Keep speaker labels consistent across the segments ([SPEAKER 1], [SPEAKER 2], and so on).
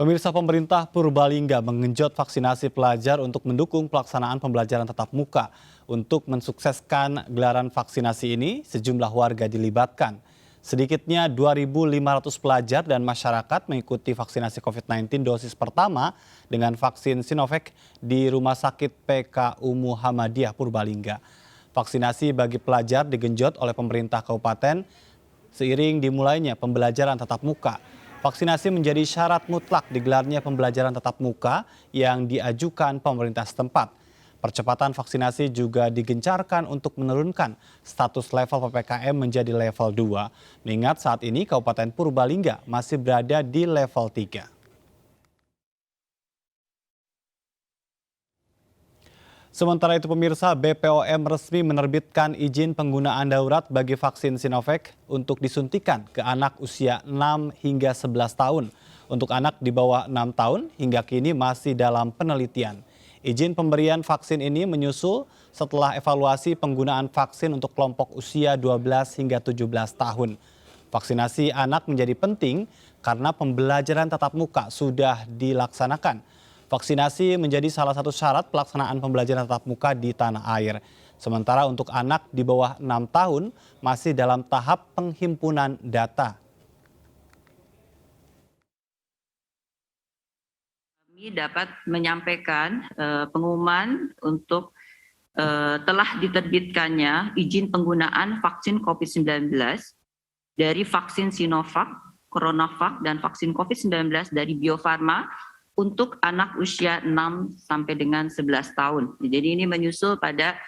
[SPEAKER 1] Pemirsa, pemerintah Purbalingga mengenjot vaksinasi pelajar untuk mendukung pelaksanaan pembelajaran tatap muka. Untuk mensukseskan gelaran vaksinasi ini, sejumlah warga dilibatkan. Sedikitnya 2.500 pelajar dan masyarakat mengikuti vaksinasi COVID-19 dosis pertama dengan vaksin Sinovac di Rumah Sakit PKU Muhammadiyah Purbalingga. Vaksinasi bagi pelajar digenjot oleh pemerintah kabupaten seiring dimulainya pembelajaran tatap muka. Vaksinasi menjadi syarat mutlak digelarnya pembelajaran tatap muka yang diajukan pemerintah setempat. Percepatan vaksinasi juga digencarkan untuk menurunkan status level PPKM menjadi level 2. Mengingat saat ini Kabupaten Purbalingga masih berada di level 3. Sementara itu pemirsa, BPOM resmi menerbitkan izin penggunaan darurat bagi vaksin Sinovac untuk disuntikan ke anak usia 6 hingga 11 tahun. Untuk anak di bawah 6 tahun hingga kini masih dalam penelitian. Izin pemberian vaksin ini menyusul setelah evaluasi penggunaan vaksin untuk kelompok usia 12 hingga 17 tahun. Vaksinasi anak menjadi penting karena pembelajaran tatap muka sudah dilaksanakan. Vaksinasi menjadi salah satu syarat pelaksanaan pembelajaran tatap muka di tanah air. Sementara untuk anak di bawah 6 tahun masih dalam tahap penghimpunan data.
[SPEAKER 2] Kami dapat menyampaikan pengumuman untuk telah diterbitkannya izin penggunaan vaksin COVID-19 dari vaksin Sinovac, CoronaVac, dan vaksin COVID-19 dari Bio Farma untuk anak usia 6 sampai dengan 11 tahun. Jadi ini menyusul pada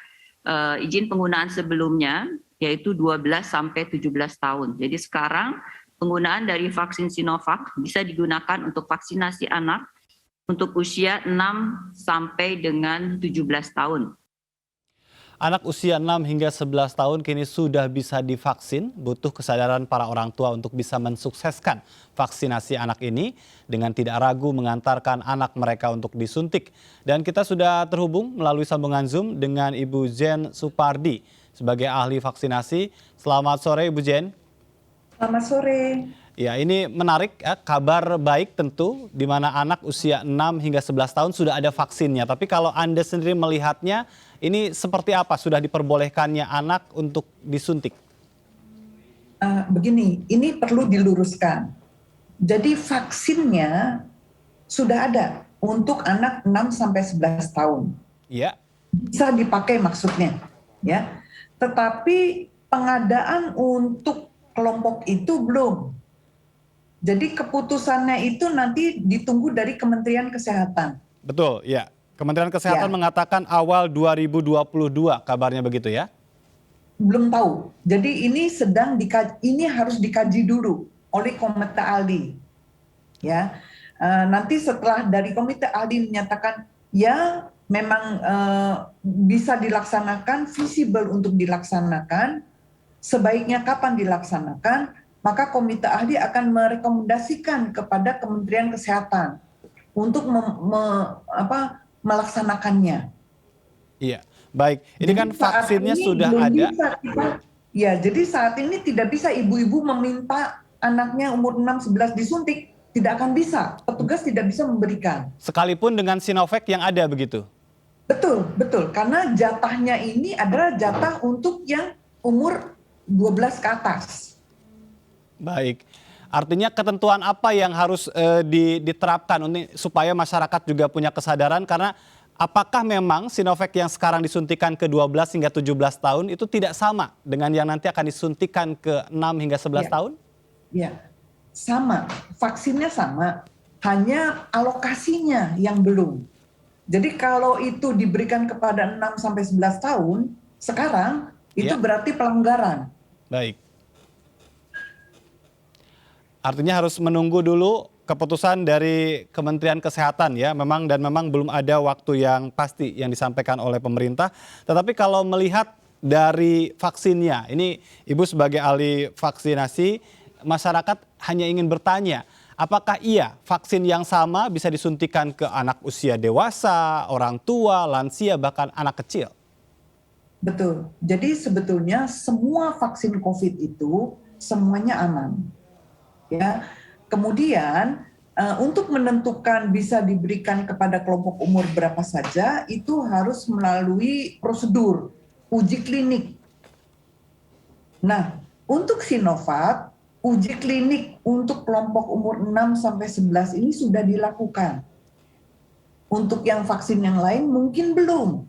[SPEAKER 2] izin penggunaan sebelumnya yaitu 12 sampai 17 tahun. Jadi sekarang penggunaan dari vaksin Sinovac bisa digunakan untuk vaksinasi anak untuk usia 6 sampai dengan 17 tahun.
[SPEAKER 1] Anak usia 6 hingga 11 tahun kini sudah bisa divaksin, butuh kesadaran para orang tua untuk bisa mensukseskan vaksinasi anak ini dengan tidak ragu mengantarkan anak mereka untuk disuntik. Dan kita sudah terhubung melalui sambungan Zoom dengan Ibu Jen Supardi sebagai ahli vaksinasi. Selamat sore Ibu Jen.
[SPEAKER 3] Selamat sore.
[SPEAKER 1] Ya, ini menarik ya, kabar baik tentu di mana anak usia 6 hingga 11 tahun sudah ada vaksinnya. Tapi kalau Anda sendiri melihatnya, ini seperti apa sudah diperbolehkannya anak untuk disuntik?
[SPEAKER 3] Begini, ini perlu diluruskan. Jadi vaksinnya sudah ada untuk anak 6 sampai 11 tahun.
[SPEAKER 1] Iya.
[SPEAKER 3] Bisa dipakai maksudnya, ya. Tetapi pengadaan untuk kelompok itu belum. Jadi keputusannya itu nanti ditunggu dari Kementerian Kesehatan.
[SPEAKER 1] Betul, ya. Kementerian Kesehatan
[SPEAKER 3] Ya.
[SPEAKER 1] mengatakan awal 2022 kabarnya begitu ya?
[SPEAKER 3] Belum tahu. Jadi ini harus dikaji dulu oleh Komite Aldi. Ya. Nanti setelah dari Komite Aldi menyatakan ya memang bisa dilaksanakan, visible untuk dilaksanakan, sebaiknya kapan dilaksanakan, maka Komite Ahli akan merekomendasikan kepada Kementerian Kesehatan untuk melaksanakannya.
[SPEAKER 1] Iya, baik. Ini kan vaksinnya sudah ada.
[SPEAKER 3] Jadi saat ini tidak bisa ibu-ibu meminta anaknya umur 6-11 disuntik, tidak akan bisa. Petugas tidak bisa memberikan.
[SPEAKER 1] Sekalipun dengan Sinovac yang ada begitu?
[SPEAKER 3] Betul. Karena jatahnya ini adalah jatah untuk yang umur 12 ke atas.
[SPEAKER 1] Baik, artinya ketentuan apa yang harus diterapkan supaya masyarakat juga punya kesadaran, karena apakah memang Sinovac yang sekarang disuntikan ke 12 hingga 17 tahun itu tidak sama dengan yang nanti akan disuntikan ke 6 hingga 11 tahun?
[SPEAKER 3] Ya, sama, vaksinnya sama, hanya alokasinya yang belum. Jadi kalau itu diberikan kepada 6 sampai 11 tahun, sekarang itu berarti pelanggaran.
[SPEAKER 1] Baik. Artinya harus menunggu dulu keputusan dari Kementerian Kesehatan ya, memang belum ada waktu yang pasti yang disampaikan oleh pemerintah. Tetapi kalau melihat dari vaksinnya, ini Ibu sebagai ahli vaksinasi, masyarakat hanya ingin bertanya, apakah iya vaksin yang sama bisa disuntikan ke anak usia dewasa, orang tua, lansia, bahkan anak kecil?
[SPEAKER 3] Betul. Jadi sebetulnya semua vaksin COVID itu semuanya aman. Ya. Kemudian Untuk menentukan bisa diberikan kepada kelompok umur berapa saja, itu harus melalui prosedur uji klinik. Nah, untuk Sinovac, uji klinik untuk kelompok umur 6 sampai 11 ini sudah dilakukan. Untuk yang vaksin yang lain mungkin belum.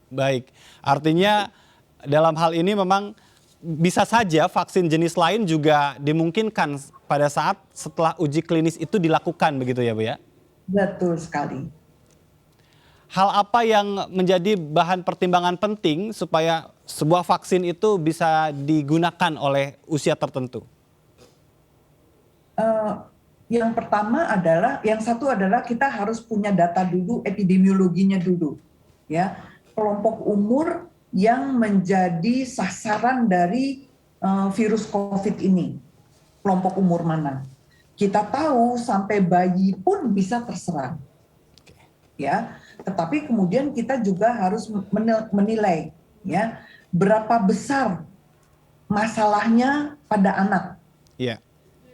[SPEAKER 1] Baik, artinya dalam hal ini memang bisa saja vaksin jenis lain juga dimungkinkan pada saat setelah uji klinis itu dilakukan begitu ya Bu ya?
[SPEAKER 3] Betul sekali.
[SPEAKER 1] Hal apa yang menjadi bahan pertimbangan penting supaya sebuah vaksin itu bisa digunakan oleh usia tertentu?
[SPEAKER 3] Yang pertama adalah, yang satu adalah kita harus punya data dulu, epidemiologinya dulu. Ya, kelompok umur yang menjadi sasaran dari virus COVID ini, kelompok umur mana? Kita tahu sampai bayi pun bisa terserang, ya. Tetapi kemudian kita juga harus menilai, ya, berapa besar masalahnya pada anak,
[SPEAKER 1] Iya.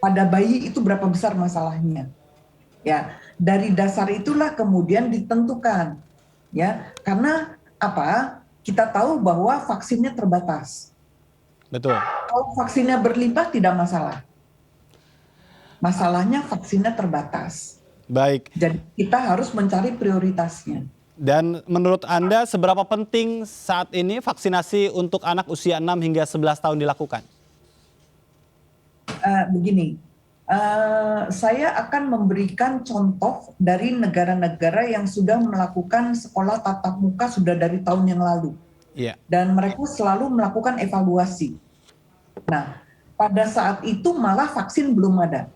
[SPEAKER 3] pada bayi itu berapa besar masalahnya, ya. Dari dasar itulah kemudian ditentukan, ya, karena apa? Kita tahu bahwa vaksinnya terbatas.
[SPEAKER 1] Betul.
[SPEAKER 3] Kalau vaksinnya berlimpah tidak masalah. Masalahnya vaksinnya terbatas.
[SPEAKER 1] Baik.
[SPEAKER 3] Jadi kita harus mencari prioritasnya.
[SPEAKER 1] Dan menurut Anda seberapa penting saat ini vaksinasi untuk anak usia 6 hingga 11 tahun dilakukan?
[SPEAKER 3] Begini, saya akan memberikan contoh dari negara-negara yang sudah melakukan sekolah tatap muka sudah dari tahun yang lalu.
[SPEAKER 1] Iya.
[SPEAKER 3] Dan mereka selalu melakukan evaluasi. Nah, pada saat itu malah vaksin belum ada.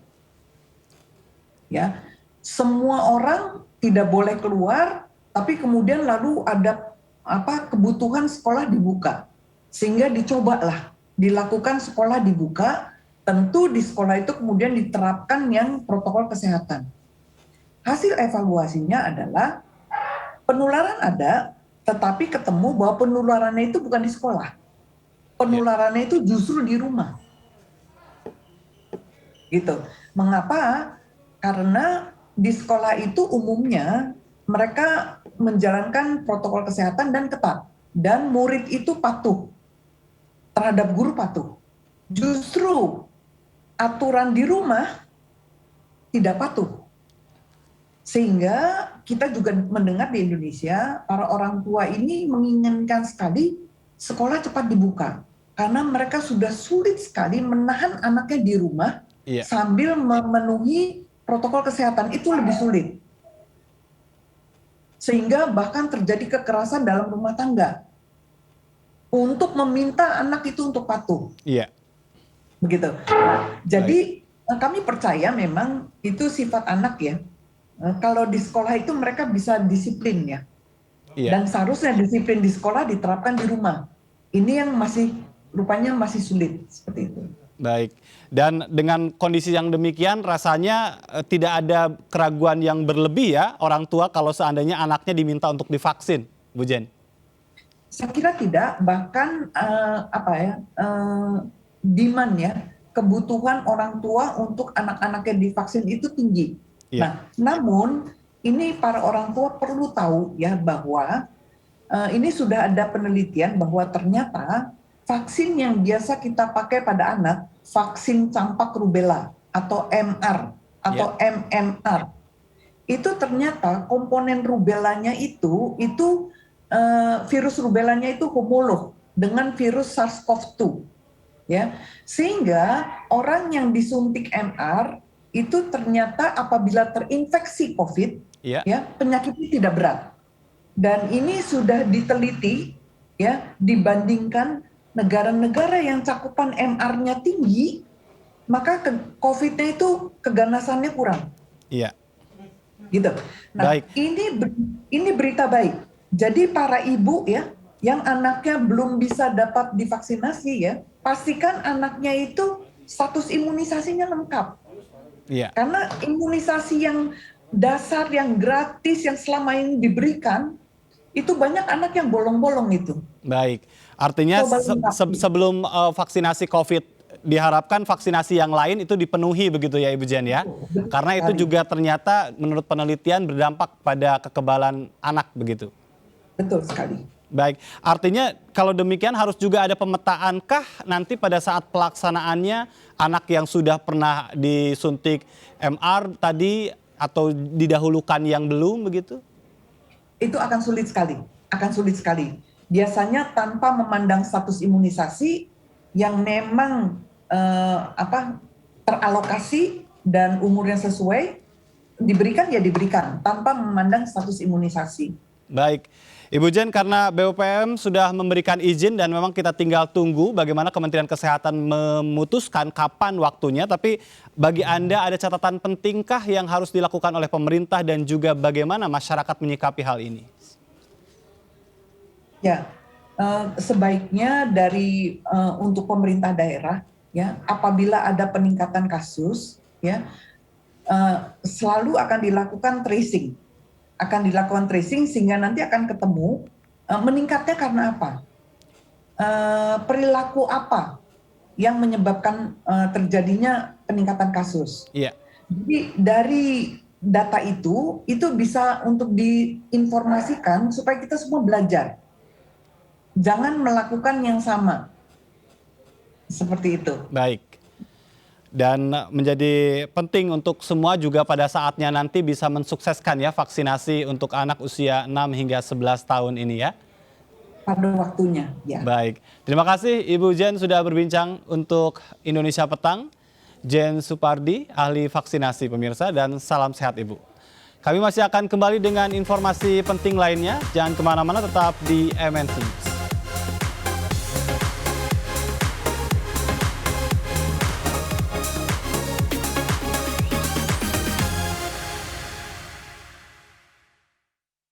[SPEAKER 3] Ya, semua orang tidak boleh keluar, tapi kemudian lalu ada kebutuhan sekolah dibuka, sehingga dicobalah dilakukan sekolah dibuka. Tentu di sekolah itu kemudian diterapkan yang protokol kesehatan. Hasil evaluasinya adalah penularan ada, tetapi ketemu bahwa penularannya itu bukan di sekolah. Penularannya itu justru di rumah. Gitu. Mengapa? Karena di sekolah itu umumnya mereka menjalankan protokol kesehatan dan ketat. Dan murid itu patuh. Terhadap guru patuh. Justru aturan di rumah tidak patuh. Sehingga kita juga mendengar di Indonesia, para orang tua ini menginginkan sekali sekolah cepat dibuka. Karena mereka sudah sulit sekali menahan anaknya di rumah sambil memenuhi protokol kesehatan, itu lebih sulit. Sehingga bahkan terjadi kekerasan dalam rumah tangga. Untuk meminta anak itu untuk patuh.
[SPEAKER 1] Iya.
[SPEAKER 3] Begitu. Jadi kami percaya memang itu sifat anak ya. Kalau di sekolah itu mereka bisa disiplin ya.
[SPEAKER 1] Iya.
[SPEAKER 3] Dan seharusnya disiplin di sekolah diterapkan di rumah. Ini yang rupanya masih sulit seperti itu.
[SPEAKER 1] Baik. Dan dengan kondisi yang demikian rasanya tidak ada keraguan yang berlebih ya orang tua kalau seandainya anaknya diminta untuk divaksin, Bu Jen.
[SPEAKER 3] Saya kira tidak, bahkan demand ya, kebutuhan orang tua untuk anak-anaknya divaksin itu tinggi.
[SPEAKER 1] Iya.
[SPEAKER 3] Nah, namun ini para orang tua perlu tahu ya bahwa ini sudah ada penelitian bahwa ternyata vaksin yang biasa kita pakai pada anak, vaksin campak rubella atau MR atau MMR, itu ternyata komponen rubellanya itu virus rubellanya itu homolog dengan virus SARS-CoV-2. Ya, sehingga orang yang disuntik MR itu ternyata apabila terinfeksi COVID, ya penyakitnya tidak berat. Dan ini sudah diteliti, ya, dibandingkan negara-negara yang cakupan MR-nya tinggi, maka COVID-nya itu keganasannya kurang.
[SPEAKER 1] Iya.
[SPEAKER 3] Gitu. Nah,
[SPEAKER 1] baik.
[SPEAKER 3] Ini berita baik. Jadi para ibu ya, yang anaknya belum bisa dapat divaksinasi ya, pastikan anaknya itu status imunisasinya lengkap.
[SPEAKER 1] Iya.
[SPEAKER 3] Karena imunisasi yang dasar, yang gratis, yang selama ini diberikan, itu banyak anak yang bolong-bolong itu.
[SPEAKER 1] Baik, artinya sebelum vaksinasi COVID diharapkan vaksinasi yang lain itu dipenuhi begitu ya Ibu Jen ya.
[SPEAKER 3] Betul
[SPEAKER 1] Karena itu
[SPEAKER 3] sekali.
[SPEAKER 1] juga ternyata menurut penelitian berdampak pada kekebalan anak begitu.
[SPEAKER 3] Betul sekali.
[SPEAKER 1] Baik, artinya kalau demikian harus juga ada pemetaankah nanti pada saat pelaksanaannya anak yang sudah pernah disuntik MR tadi atau didahulukan yang belum begitu?
[SPEAKER 3] Itu akan sulit sekali. Biasanya tanpa memandang status imunisasi yang memang teralokasi dan umurnya sesuai, diberikan ya diberikan tanpa memandang status imunisasi.
[SPEAKER 1] Baik, Ibu Jen, karena BPOM sudah memberikan izin dan memang kita tinggal tunggu bagaimana Kementerian Kesehatan memutuskan kapan waktunya. Tapi bagi Anda ada catatan pentingkah yang harus dilakukan oleh pemerintah dan juga bagaimana masyarakat menyikapi hal ini?
[SPEAKER 3] Ya, sebaiknya untuk pemerintah daerah, ya, apabila ada peningkatan kasus, ya, selalu akan dilakukan tracing. Sehingga nanti akan ketemu meningkatnya karena apa, perilaku apa yang menyebabkan terjadinya peningkatan kasus.
[SPEAKER 1] Iya.
[SPEAKER 3] Jadi dari data itu bisa untuk diinformasikan supaya kita semua belajar. Jangan melakukan yang sama. Seperti itu.
[SPEAKER 1] Baik. Dan menjadi penting untuk semua juga pada saatnya nanti bisa mensukseskan ya vaksinasi untuk anak usia 6 hingga 11 tahun ini ya.
[SPEAKER 3] Pada waktunya, ya.
[SPEAKER 1] Baik. Terima kasih Ibu Jen sudah berbincang untuk Indonesia Petang. Jen Supardi, ahli vaksinasi pemirsa, dan salam sehat Ibu. Kami masih akan kembali dengan informasi penting lainnya. Jangan kemana-mana, tetap di MNC.